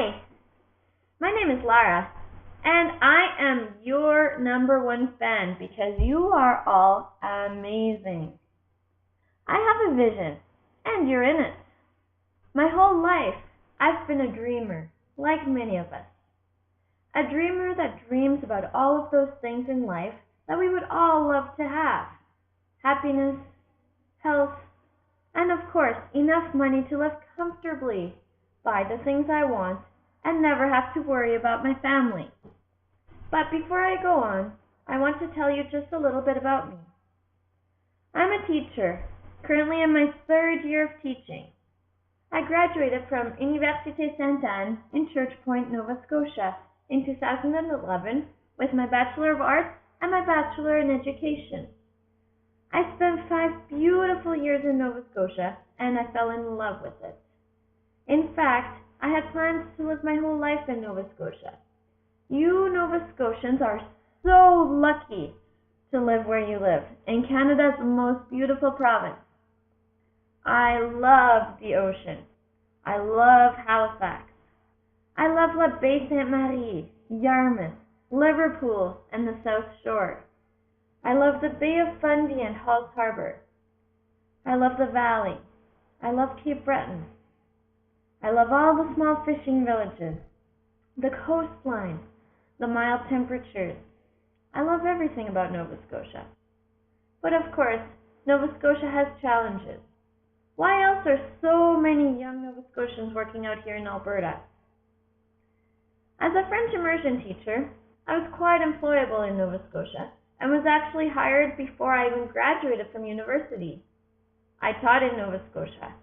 Hi, my name is Lara, and I am your number one fan because you are all amazing. I have a vision, and you're in it. My whole life, I've been a dreamer, like many of us. A dreamer that dreams about all of those things in life that we would all love to have: happiness, health, and of course, enough money to live comfortably, buy the things I want, and never have to worry about my family. But before I go on, I want to tell you just a little bit about me. I'm a teacher, currently in my third year of teaching. I graduated from Université Sainte-Anne in Church Point, Nova Scotia in 2011 with my Bachelor of Arts and my Bachelor in Education. I spent 5 beautiful years in Nova Scotia and I fell in love with it. In fact, I had plans to live my whole life in Nova Scotia. You Nova Scotians are so lucky to live where you live, in Canada's most beautiful province. I love the ocean. I love Halifax. I love La Baie Sainte Marie, Yarmouth, Liverpool, and the South Shore. I love the Bay of Fundy and Halls Harbor. I love the Valley. I love Cape Breton. I love all the small fishing villages, the coastline, the mild temperatures. I love everything about Nova Scotia. But of course, Nova Scotia has challenges. Why else are so many young Nova Scotians working out here in Alberta? As a French immersion teacher, I was quite employable in Nova Scotia and was actually hired before I even graduated from university. I taught in Nova Scotia.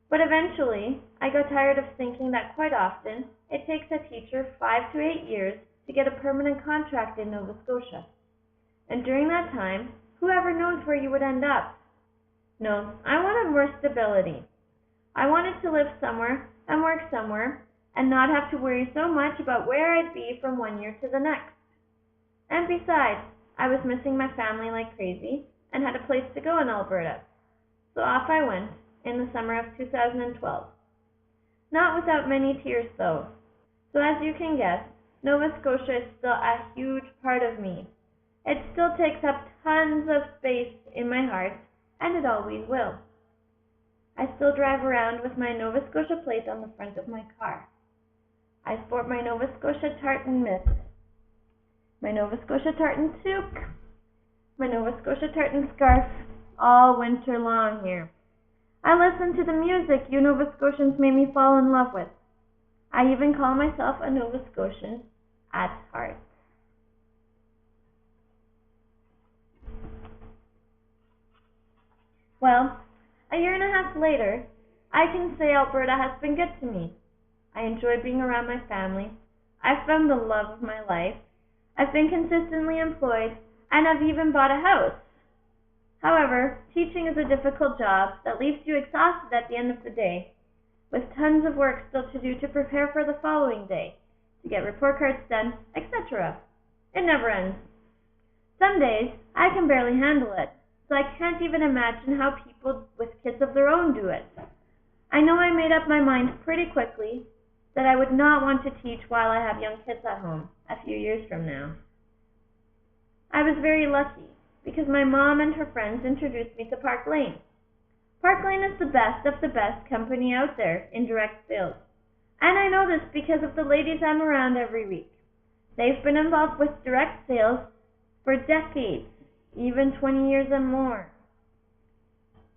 But eventually, I got tired of thinking that quite often it takes a teacher 5 to 8 years to get a permanent contract in Nova Scotia. And during that time, whoever knows where you would end up. No, I wanted more stability. I wanted to live somewhere and work somewhere and not have to worry so much about where I'd be from one year to the next. And besides, I was missing my family like crazy and had a place to go in Alberta. So off I went in the summer of 2012. Not without many tears though. So as you can guess, Nova Scotia is still a huge part of me. It still takes up tons of space in my heart, and it always will. I still drive around with my Nova Scotia plate on the front of my car. I sport my Nova Scotia tartan mitt, my Nova Scotia tartan toque, my Nova Scotia tartan scarf, all winter long here. I listen to the music you Nova Scotians made me fall in love with. I even call myself a Nova Scotian at heart. Well, a year and a half later, I can say Alberta has been good to me. I enjoy being around my family. I've found the love of my life. I've been consistently employed, and I've even bought a house. However, teaching is a difficult job that leaves you exhausted at the end of the day, with tons of work still to do to prepare for the following day, to get report cards done, etc. It never ends. Some days, I can barely handle it, so I can't even imagine how people with kids of their own do it. I know I made up my mind pretty quickly that I would not want to teach while I have young kids at home a few years from now. I was very lucky because my mom and her friends introduced me to Park Lane. Park Lane is the best of the best company out there in direct sales. And I know this because of the ladies I'm around every week. They've been involved with direct sales for decades, even 20 years and more.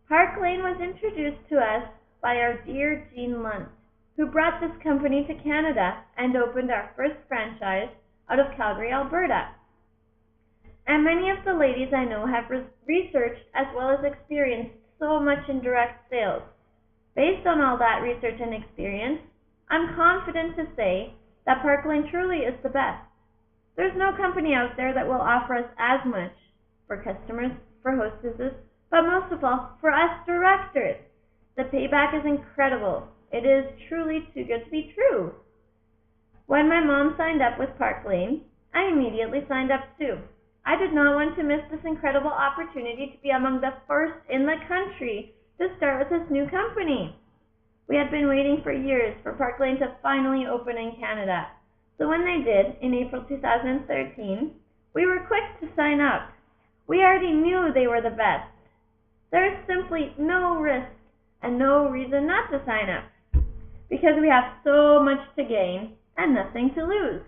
Park Lane was introduced to us by our dear Jean Lunt, who brought this company to Canada and opened our first franchise out of Calgary, Alberta. And many of the ladies I know have researched as well as experienced so much in direct sales. Based on all that research and experience, I'm confident to say that Park Lane truly is the best. There's no company out there that will offer us as much for customers, for hostesses, but most of all, for us directors. The payback is incredible. It is truly too good to be true. When my mom signed up with Park Lane, I immediately signed up too. I did not want to miss this incredible opportunity to be among the first in the country to start with this new company. We had been waiting for years for Park Lane to finally open in Canada. So when they did, in April 2013, we were quick to sign up. We already knew they were the best. There is simply no risk and no reason not to sign up, because we have so much to gain and nothing to lose.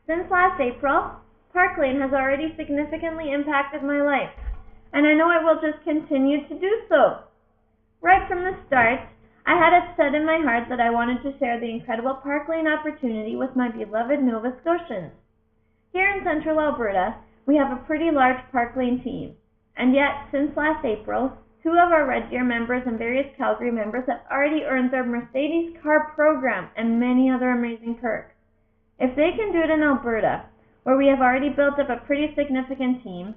Since last April, Park Lane has already significantly impacted my life, and I know it will just continue to do so. Right from the start, I had it set in my heart that I wanted to share the incredible Park Lane opportunity with my beloved Nova Scotians. Here in central Alberta, we have a pretty large Park Lane team, and yet, since last April, 2 of our Red Deer members and various Calgary members have already earned their Mercedes car program and many other amazing perks. If they can do it in Alberta, where we have already built up a pretty significant team,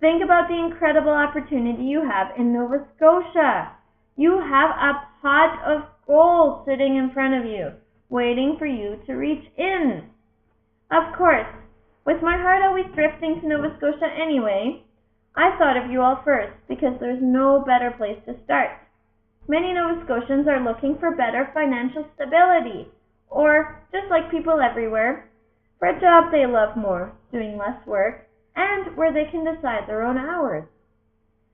think about the incredible opportunity you have in Nova Scotia. You have a pot of gold sitting in front of you, waiting for you to reach in. Of course, with my heart always drifting to Nova Scotia anyway, I thought of you all first because there's no better place to start. Many Nova Scotians are looking for better financial stability, or, just like people everywhere, for a job they love more, doing less work, and where they can decide their own hours.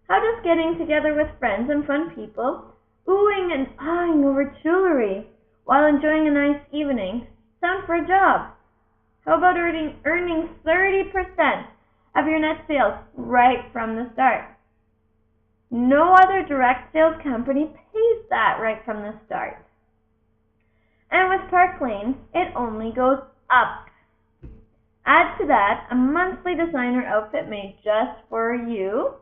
How does getting together with friends and fun people, oohing and ahhing over jewelry, while enjoying a nice evening, sound for a job? How about earning 30% of your net sales right from the start? No other direct sales company pays that right from the start. And with Park Lane, it only goes up. Add to that a monthly designer outfit made just for you,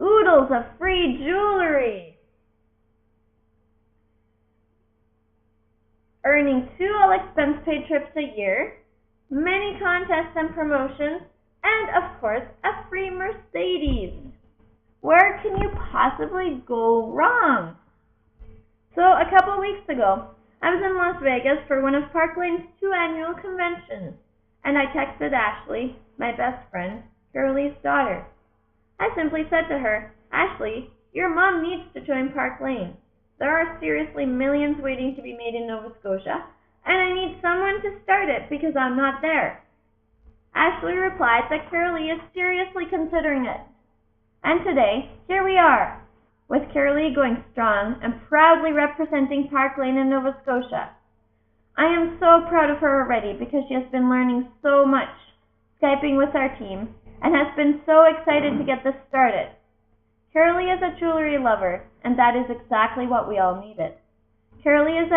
oodles of free jewelry, earning 2 all-expense-paid trips a year, many contests and promotions, and of course, a free Mercedes. Where can you possibly go wrong? So a couple weeks ago, I was in Las Vegas for one of Park Lane's 2 annual conventions, and I texted Ashley, my best friend, Carolee's daughter. I simply said to her, "Ashley, your mom needs to join Park Lane. There are seriously millions waiting to be made in Nova Scotia, and I need someone to start it because I'm not there." Ashley replied that Carolee is seriously considering it. And today, here we are, with Carolee going strong and proudly representing Park Lane in Nova Scotia. I am so proud of her already because she has been learning so much, Skyping with our team, and has been so excited to get this started. Carolee is a jewelry lover, and that is exactly what we all needed. Carolee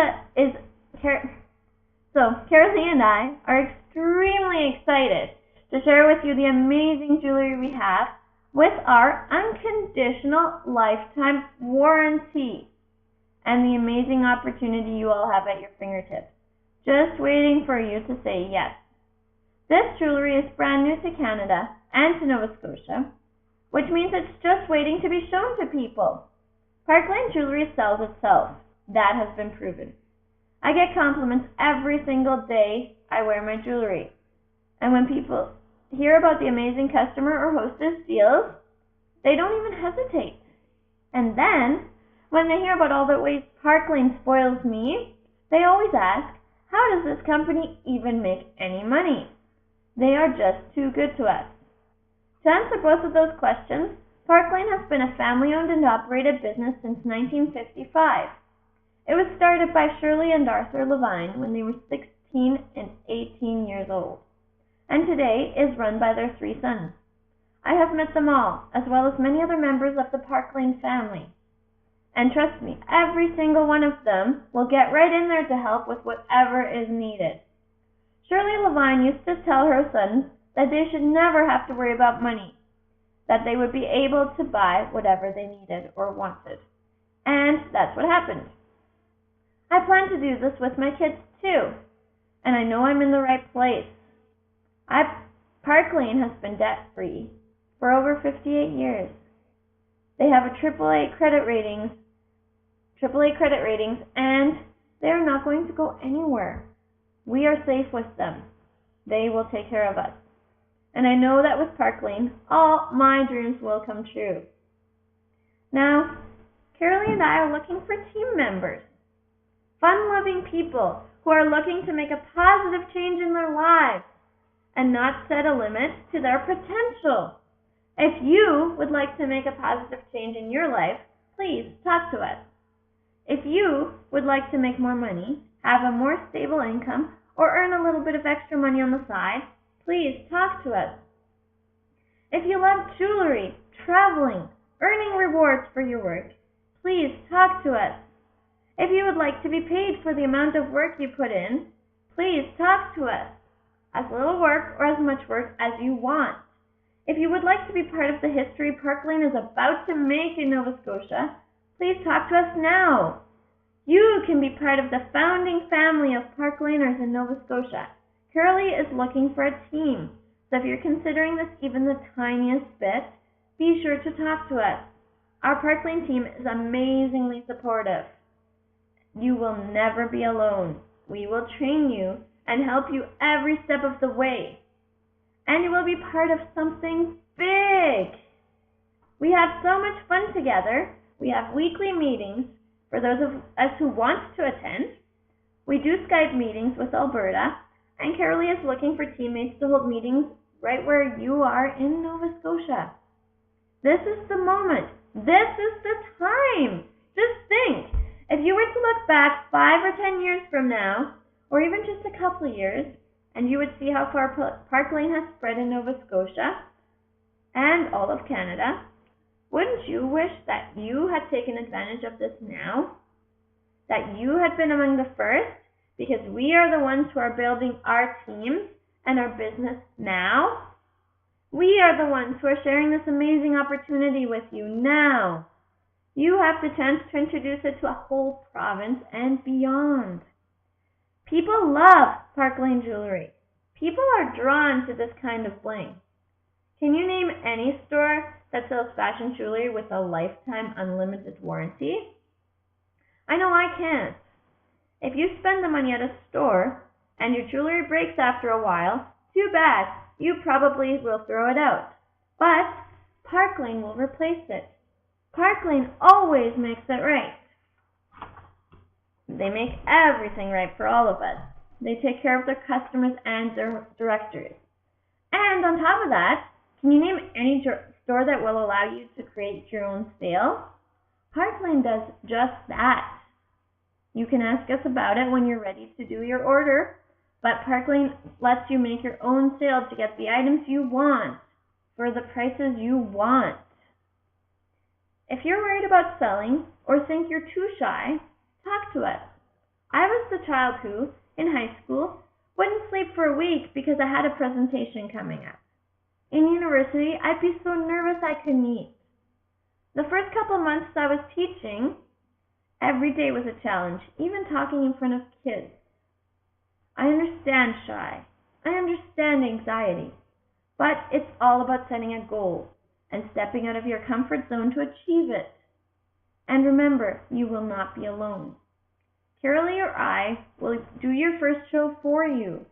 Carolee and I are extremely excited to share with you the amazing jewelry we have with our unconditional lifetime warranty and the amazing opportunity you all have at your fingertips, just waiting for you to say yes. This jewelry is brand new to Canada and to Nova Scotia, which means it's just waiting to be shown to people. Park Lane jewelry sells itself. That has been proven. I get compliments every single day I wear my jewelry. And when people hear about the amazing customer or hostess deals, they don't even hesitate. And then, when they hear about all the ways Park Lane spoils me, they always ask, how does this company even make any money? They are just too good to us. To answer both of those questions, Park Lane has been a family-owned and operated business since 1955. It was started by Shirley and Arthur Levine when they were 16 and 18 years old, and today is run by their 3 sons. I have met them all, as well as many other members of the Park Lane family. And trust me, every single one of them will get right in there to help with whatever is needed. Shirley Levine used to tell her sons that they should never have to worry about money, that they would be able to buy whatever they needed or wanted. And that's what happened. I plan to do this with my kids too, and I know I'm in the right place. Park Lane has been debt-free for over 58 years. They have a AAA credit ratings, and they are not going to go anywhere. We are safe with them. They will take care of us. And I know that with Park Lane, all my dreams will come true. Now, Carolee and I are looking for team members, fun-loving people who are looking to make a positive change in their lives and not set a limit to their potential. If you would like to make a positive change in your life, please talk to us. If you would like to make more money, have a more stable income, or earn a little bit of extra money on the side, please talk to us. If you love jewelry, traveling, earning rewards for your work, please talk to us. If you would like to be paid for the amount of work you put in, please talk to us. As little work or as much work as you want. If you would like to be part of the history Park Lane is about to make in Nova Scotia, please talk to us now. You can be part of the founding family of Park Laners in Nova Scotia. Carolee is looking for a team, so if you're considering this even the tiniest bit, be sure to talk to us. Our Park Lane team is amazingly supportive. You will never be alone. We will train you and help you every step of the way. And you will be part of something big. We have so much fun together. We have weekly meetings for those of us who want to attend. We do Skype meetings with Alberta, and Carolee is looking for teammates to hold meetings right where you are in Nova Scotia. This is the moment. This is the time. Just think, if you were to look back 5 or 10 years from now, or even just a couple of years, and you would see how far Park Lane has spread in Nova Scotia and all of Canada, wouldn't you wish that you had taken advantage of this now? That you had been among the first? Because we are the ones who are building our teams and our business now. We are the ones who are sharing this amazing opportunity with you now. You have the chance to introduce it to a whole province and beyond. People love Park Lane jewelry. People are drawn to this kind of bling. Can you name any store that sells fashion jewelry with a lifetime unlimited warranty? I know I can't. If you spend the money at a store and your jewelry breaks after a while, too bad. You probably will throw it out. But Park Lane will replace it. Park Lane always makes it right. They make everything right for all of us. They take care of their customers and their directors. And on top of that, can you name any store that will allow you to create your own sale? Park Lane does just that. You can ask us about it when you're ready to do your order, but Park Lane lets you make your own sale to get the items you want for the prices you want. If you're worried about selling or think you're too shy, talk to us. I was the child who, in high school, wouldn't sleep for a week because I had a presentation coming up. In university, I'd be so nervous I couldn't eat. The first couple of months I was teaching, every day was a challenge, even talking in front of kids. I understand shy. I understand anxiety. But it's all about setting a goal and stepping out of your comfort zone to achieve it. And remember, you will not be alone. Carolee or I will do your first show for you.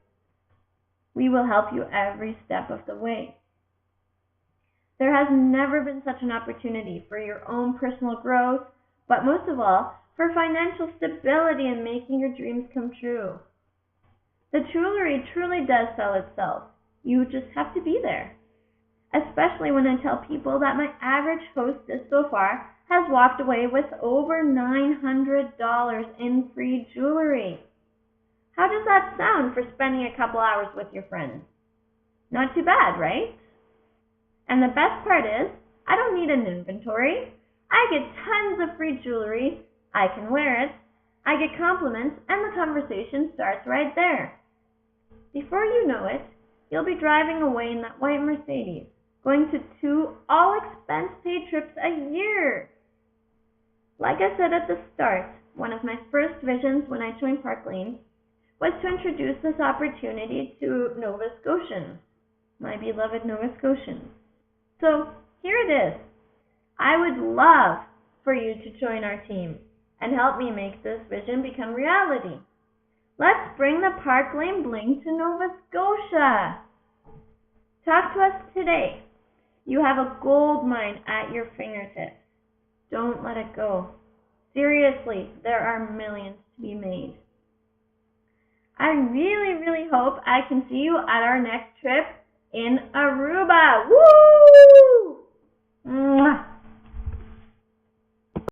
We will help you every step of the way. There has never been such an opportunity for your own personal growth, but most of all, for financial stability and making your dreams come true. The jewelry truly does sell itself. You just have to be there. Especially when I tell people that my average hostess so far has walked away with over $900 in free jewelry. How does that sound for spending a couple hours with your friends? Not too bad, right? And the best part is, I don't need an inventory. I get tons of free jewelry. I can wear it. I get compliments, and the conversation starts right there. Before you know it, you'll be driving away in that white Mercedes, going to 2 all-expense-paid trips a year. Like I said at the start, one of my first visions when I joined Park Lane was to introduce this opportunity to Nova Scotians, my beloved Nova Scotians. So here it is. I would love for you to join our team and help me make this vision become reality. Let's bring the Park Lane bling to Nova Scotia. Talk to us today. You have a gold mine at your fingertips. Don't let it go. Seriously, there are millions to be made. I really, really hope I can see you at our next trip in Aruba. Woo!